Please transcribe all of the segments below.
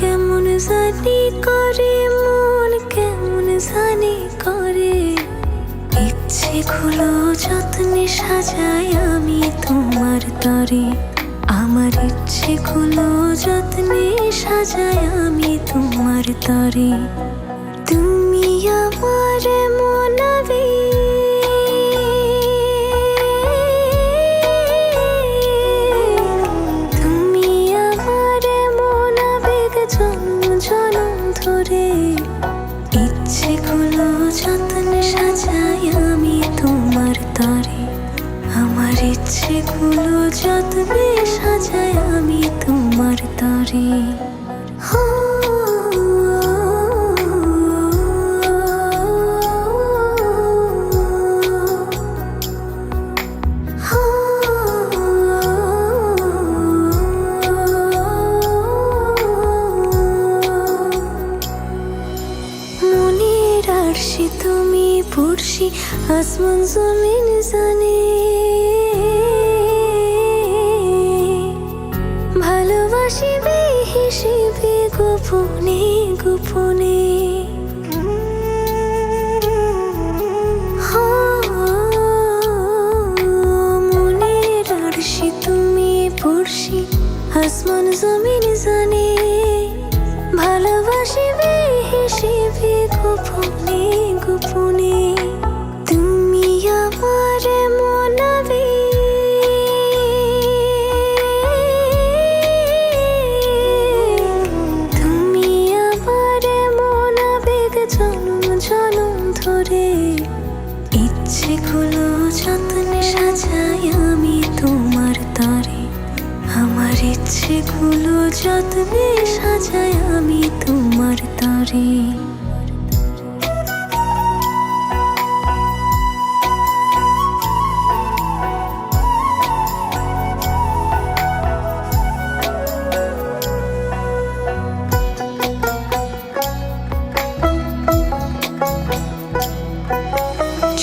কেমন জানি করে, মন কেমন জানি করে। ইচ্ছেগুলো যত্নে সাজাই আমি তোমার তরে, আমার ইচ্ছেগুলো যত্নে সাজাই আমি তোমার তরে। তুমি আমার মনাবে, তুমি আমার মনাবেগ জন্ম জনম ধরে। ইচ্ছেগুলো যত্নে সাজাই আমি তোমার তরে, আমার ইচ্ছেগুলো যত্নে সাজাই আমি তোমার তরে। মনের আরশি তুমি পড়শি, আসমান জমিন জানে। ভালোবাসি বেহিসেবে গোপনে গোপনে। মনের আরশি তুমি পড়শি, আসমান জমিন জানে। ভালোবাসি বেহিসেবে গোপনে গোপনে। তুমি আমার মনাবে, তুমি আমার মনাবেগ জনম জনম ধরে। ইচ্ছেগুলো যত্নে সাজাই আমি তোমার তরে, আমার ইচ্ছেগুলো যত্নে সাজাই আমি তোমার তরে।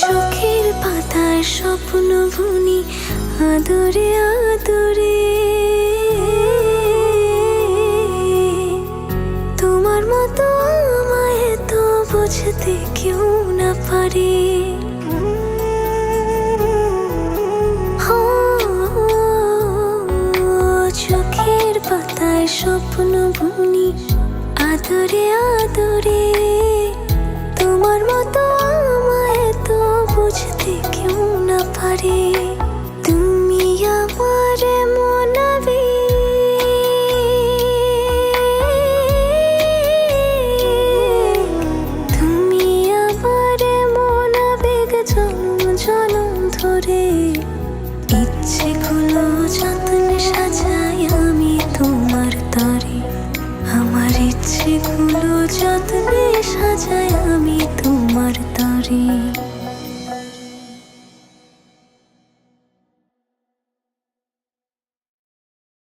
চোখের পাতায় স্বপ্ন বুনি আদরে আদরে। তোমার মতো আমায় তো বুঝতে কেউ না পারে। চোখের পাতায় স্বপ্ন বুনি আদরে আদরে। তোমার মতো আমায় তো বুঝতে কেউ না পারে। তুমি আমার মনাবে, তুমি আমার মনাবেগ জনম জনম ধরে। ইচ্ছেগুলো যত্নে সাজাই আমি তোমার তরে, আমার ইচ্ছেগুলো যত্নে সাজাই আমি তোমার তরে।